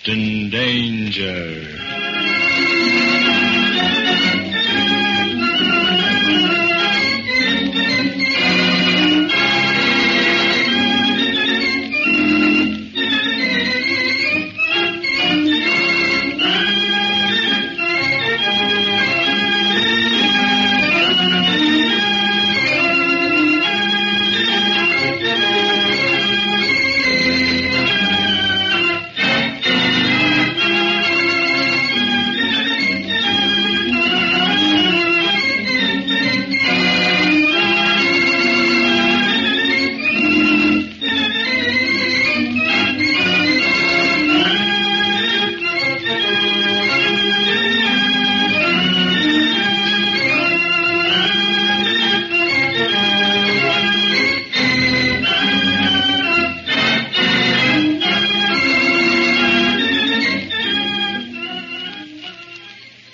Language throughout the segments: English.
Captain Danger.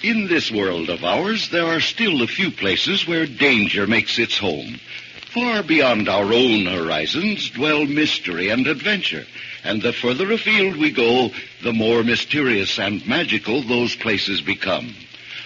In this world of ours, there are still a few places where danger makes its home. Far beyond our own horizons dwell mystery and adventure, and the further afield we go, the more mysterious and magical those places become.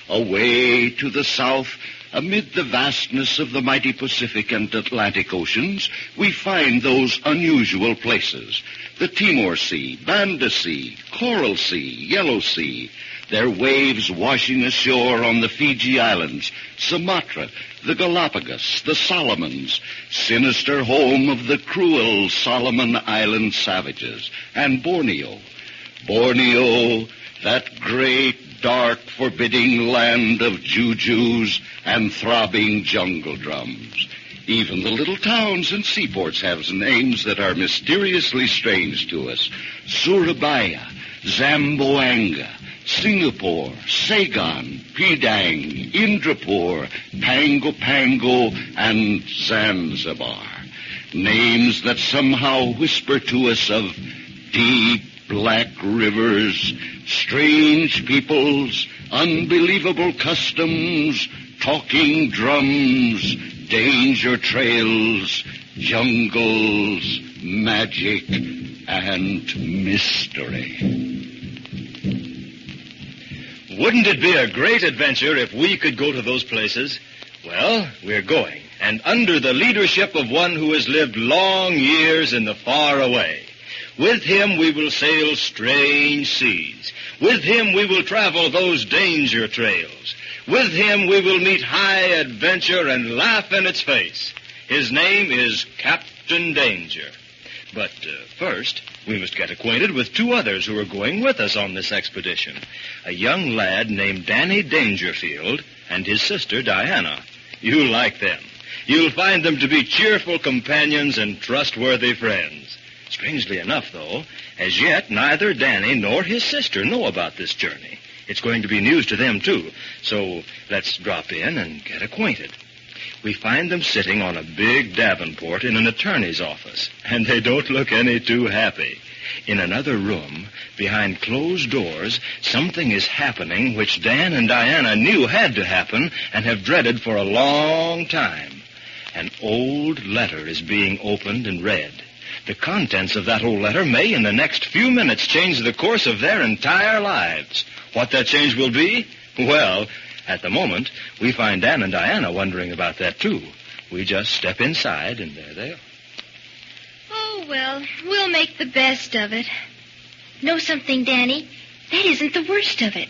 Away to the south, amid the vastness of the mighty Pacific and Atlantic Oceans, we find those unusual places. The Timor Sea, Banda Sea, Coral Sea, Yellow Sea, their waves washing ashore on the Fiji Islands, Sumatra, the Galapagos, the Solomons, sinister home of the cruel Solomon Island savages, and Borneo. Borneo, that great, dark, forbidding land of jujus and throbbing jungle drums. Even the little towns and seaports have names that are mysteriously strange to us. Surabaya, Zamboanga, Singapore, Saigon, Penang, Indrapur, Pango Pango, and Zanzibar. Names that somehow whisper to us of deep black rivers, strange peoples, unbelievable customs, talking drums, danger trails, jungles, magic, and mystery. Wouldn't it be a great adventure if we could go to those places? Well, we're going, and under the leadership of one who has lived long years in the far away. With him we will sail strange seas. With him we will travel those danger trails. With him we will meet high adventure and laugh in its face. His name is Captain Danger. But first, we must get acquainted with two others who are going with us on this expedition. A young lad named Danny Dangerfield and his sister Diana. You'll like them. You'll find them to be cheerful companions and trustworthy friends. Strangely enough, though, as yet neither Danny nor his sister know about this journey. It's going to be news to them, too. So let's drop in and get acquainted. We find them sitting on a big davenport in an attorney's office, and they don't look any too happy. In another room, behind closed doors, something is happening which Dan and Diana knew had to happen and have dreaded for a long time. An old letter is being opened and read. The contents of that old letter may, in the next few minutes, change the course of their entire lives. What that change will be? Well, at the moment, we find Dan and Diana wondering about that, too. We just step inside, and there they are. Oh, well, we'll make the best of it. Know something, Danny? That isn't the worst of it.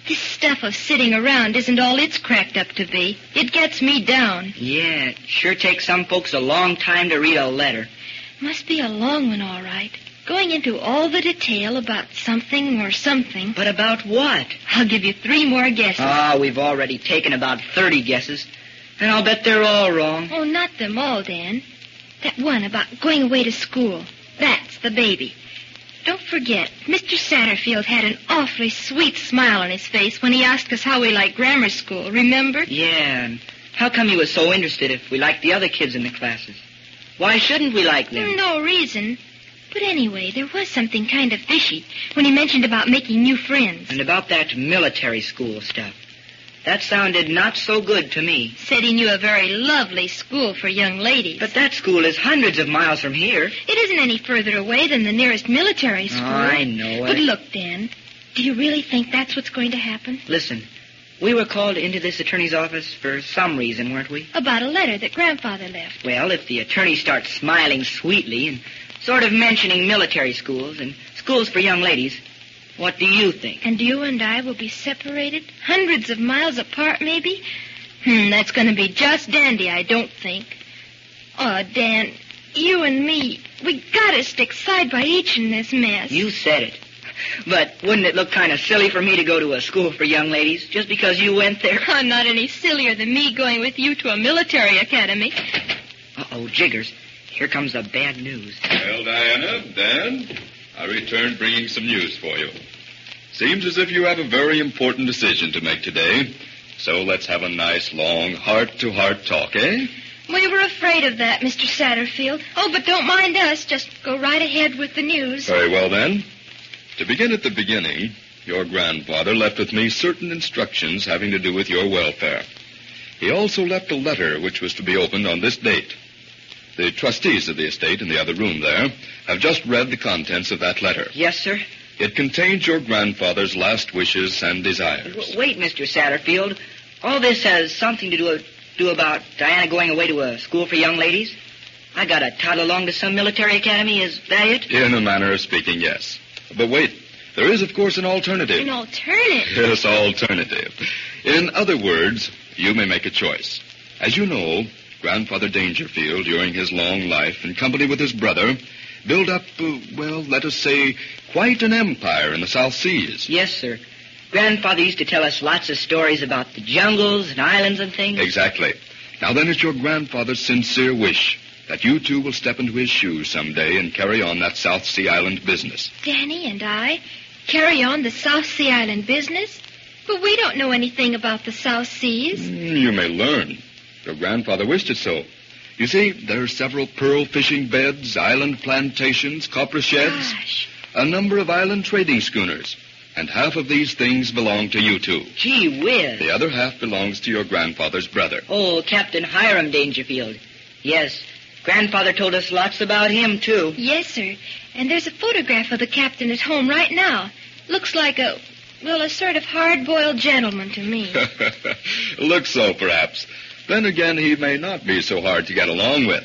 This stuff of sitting around isn't all it's cracked up to be. It gets me down. Yeah, it sure takes some folks a long time to read a letter. Must be a long one, all right. Going into all the detail about something or something. But about what? I'll give you 3 more guesses. We've already taken about 30 guesses. And I'll bet they're all wrong. Oh, not them all, Dan. That one about going away to school. That's the baby. Don't forget, Mr. Satterfield had an awfully sweet smile on his face when he asked us how we liked grammar school, remember? Yeah, and how come he was so interested if we liked the other kids in the classes? Why shouldn't we like them? No reason. But anyway, there was something kind of fishy when he mentioned about making new friends. And about that military school stuff. That sounded not so good to me. Said he knew a very lovely school for young ladies. But that school is hundreds of miles from here. It isn't any further away than the nearest military school. Oh, I know it. But look, Dan, do you really think that's what's going to happen? Listen, we were called into this attorney's office for some reason, weren't we? About a letter that Grandfather left. Well, if the attorney starts smiling sweetly and sort of mentioning military schools and schools for young ladies, what do you think? And you and I will be separated, hundreds of miles apart, maybe? That's going to be just dandy, I don't think. Oh, Dan, you and me, we gotta stick side by each in this mess. You said it. But wouldn't it look kind of silly for me to go to a school for young ladies just because you went there? Oh, not any sillier than me going with you to a military academy. Uh-oh, Jiggers. Here comes the bad news. Well, Diana, Dan, I returned bringing some news for you. Seems as if you have a very important decision to make today. So let's have a nice, long, heart-to-heart talk, eh? We were afraid of that, Mr. Satterfield. Oh, but don't mind us. Just go right ahead with the news. Very well, then. To begin at the beginning, your grandfather left with me certain instructions having to do with your welfare. He also left a letter which was to be opened on this date. The trustees of the estate in the other room there have just read the contents of that letter. Yes, sir. It contains your grandfather's last wishes and desires. Wait, Mr. Satterfield. All this has something to do about Diana going away to a school for young ladies? I got to toddle along to some military academy, is that it? In a manner of speaking, yes. But wait, there is, of course, an alternative. An alternative? Yes, alternative. In other words, you may make a choice. As you know, Grandfather Dangerfield, during his long life, in company with his brother, built up, let us say, quite an empire in the South Seas. Yes, sir. Grandfather used to tell us lots of stories about the jungles and islands and things. Exactly. Now then, it's your grandfather's sincere wish that you two will step into his shoes someday and carry on that South Sea Island business. Danny and I carry on the South Sea Island business? But we don't know anything about the South Seas. You may learn. Your grandfather wished it so. You see, there are several pearl fishing beds, island plantations, copra sheds, Gosh. a number of island trading schooners. And half of these things belong to you two. Gee whiz. The other half belongs to your grandfather's brother. Oh, Captain Hiram Dangerfield. Yes, Grandfather told us lots about him, too. Yes, sir. And there's a photograph of the captain at home right now. Looks like a sort of hard-boiled gentleman to me. Looks so, perhaps. Then again, he may not be so hard to get along with.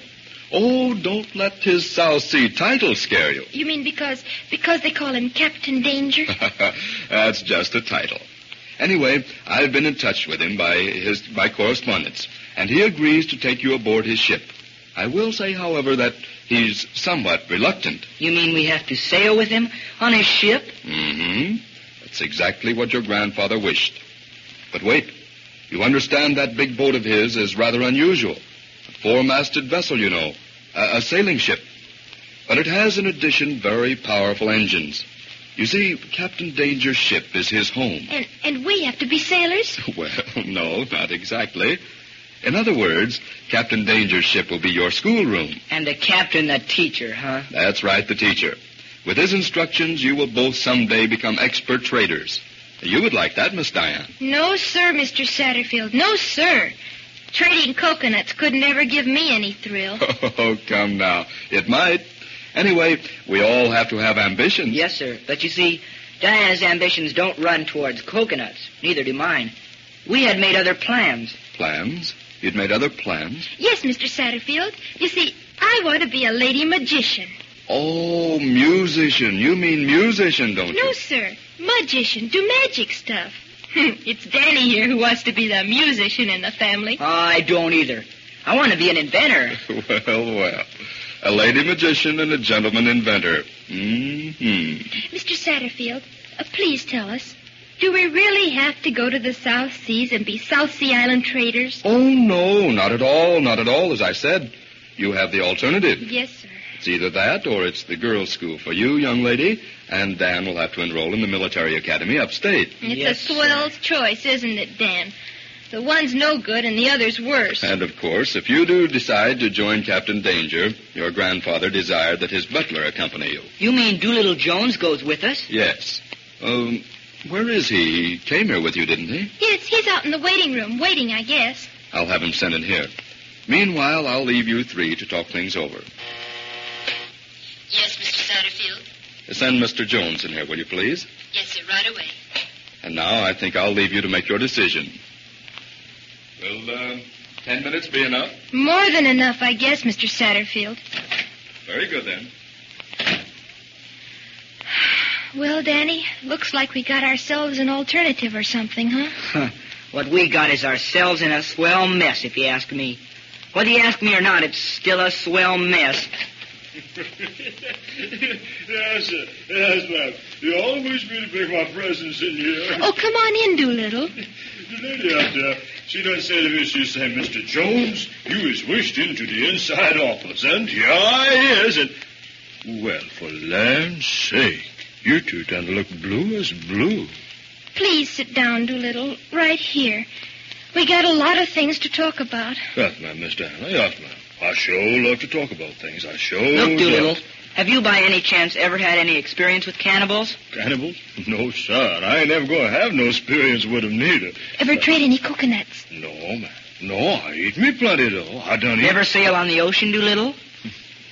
Oh, don't let his South Sea title scare you. You mean because they call him Captain Danger? That's just a title. Anyway, I've been in touch with him by correspondence, and he agrees to take you aboard his ship. I will say, however, that he's somewhat reluctant. You mean we have to sail with him on his ship? Mm-hmm. That's exactly what your grandfather wished. But wait. You understand that big boat of his is rather unusual. A four-masted vessel, you know. A sailing ship. But it has, in addition, very powerful engines. You see, Captain Danger's ship is his home. And we have to be sailors? Well, no, not exactly. In other words, Captain Danger's ship will be your schoolroom. And the captain the teacher, huh? That's right, the teacher. With his instructions, you will both someday become expert traders. You would like that, Miss Diane. No, sir, Mr. Satterfield. No, sir. Trading coconuts couldn't ever give me any thrill. Oh, come now. It might. Anyway, we all have to have ambitions. Yes, sir. But you see, Diana's ambitions don't run towards coconuts. Neither do mine. We had made other plans. Plans? You'd made other plans? Yes, Mr. Satterfield. You see, I want to be a lady magician. Oh, musician. You mean musician, don't you? No, sir. Magician. Do magic stuff. It's Danny here who wants to be the musician in the family. I don't either. I want to be an inventor. Well. A lady magician and a gentleman inventor. Mm-hmm. Mr. Satterfield, please tell us, do we really have to go to the South Seas and be South Sea Island traders? Oh, no, not at all, not at all, as I said. You have the alternative. Yes, sir. It's either that or it's the girls' school for you, young lady, and Dan will have to enroll in the military academy upstate. It's Yes, a swell's choice, isn't it, Dan? The one's no good and the other's worse. And, of course, if you do decide to join Captain Danger, your grandfather desired that his butler accompany you. You mean Doolittle Jones goes with us? Yes. Where is he? He came here with you, didn't he? Yes, he's out in the waiting room, waiting, I guess. I'll have him sent in here. Meanwhile, I'll leave you three to talk things over. Yes, Mr. Satterfield? Send Mr. Jones in here, will you, please? Yes, sir, right away. And now I think I'll leave you to make your decision. Will 10 minutes be enough? More than enough, I guess, Mr. Satterfield. Very good, then. Well, Danny, looks like we got ourselves an alternative or something, huh? What we got is ourselves in a swell mess, if you ask me. Whether you ask me or not, it's still a swell mess. Yes, sir. Yes, ma'am. You always wish me to bring my presents in here. Oh, come on in, Doolittle. The lady out there, she done said to me, she said, Mr. Jones, you is wished into the inside office, and here I is, and... Well, for land's sake, you two done look blue as blue. Please sit down, Doolittle, right here. We got a lot of things to talk about. Yes, ma'am, Miss Diana, yes, ma'am. I sure love to talk about things. I sure Look, Doolittle, do. have you by any chance ever had any experience with cannibals? Cannibals? No, sir. I ain't never going to have no experience with them neither. Ever trade any coconuts? No, ma'am. No, I eat me plenty, though. I done eat. Ever sail on the ocean, Doolittle?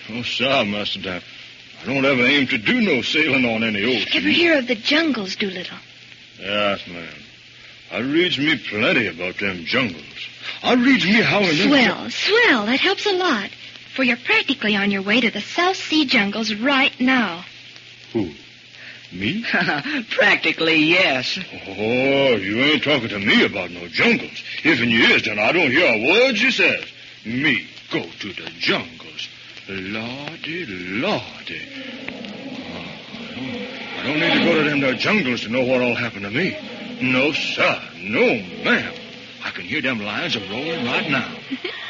Oh, sir, Master Dan. I don't ever aim to do no sailing on any ocean. Ever hear of the jungles, Doolittle? Yes, ma'am. I reads me plenty about them jungles. I reads me how in them... Swell. That helps a lot. For you're practically on your way to the South Sea jungles right now. Who? Me? Practically, yes. Oh, you ain't talking to me about no jungles. If you is, then I don't hear a word you says. Me go to the jungles. Lordy, Lordy. I don't need to go to them there jungles to know what'll happen to me. No, sir. No, ma'am. I can hear them lions a-rolling right now.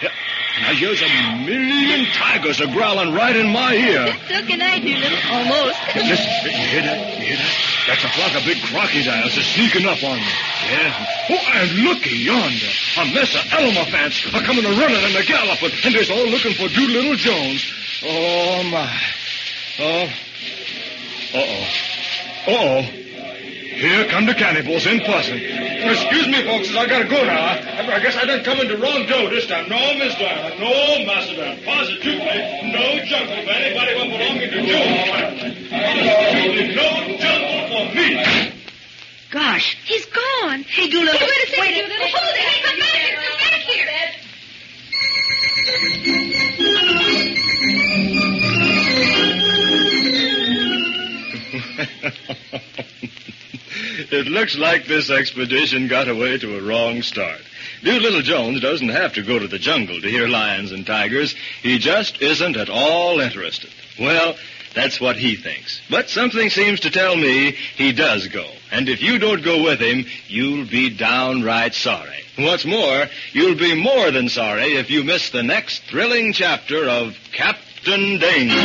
Yeah. And I hears a million tigers a-growling right in my ear. So can I, Doolittle. Almost. Listen, you hear that? You hear that? That's a flock of big crocodiles are sneaking up on me. Yeah. Oh, and looky yonder. A mess of elephants are coming a-running and a-galloping, and they're all looking for Doolittle Jones. Oh, my. Oh. Uh-oh. Uh-oh. Here come the cannibals in fussing. Excuse me, folks, I gotta go now. I guess I done come in the wrong door this time. No, Miss Diana. No, Master Dan. Positively, no jungle for anybody who belonging to Jones. Positively, no jungle for me. Gosh. He's gone. Hey, Doolittle. Hey, wait a second, Wait Doolittle. Hold it. Hey, come back here. Come back here. It looks like this expedition got away to a wrong start. Doolittle Jones doesn't have to go to the jungle to hear lions and tigers. He just isn't at all interested. Well, that's what he thinks. But something seems to tell me he does go. And if you don't go with him, you'll be downright sorry. What's more, you'll be more than sorry if you miss the next thrilling chapter of Captain Danger.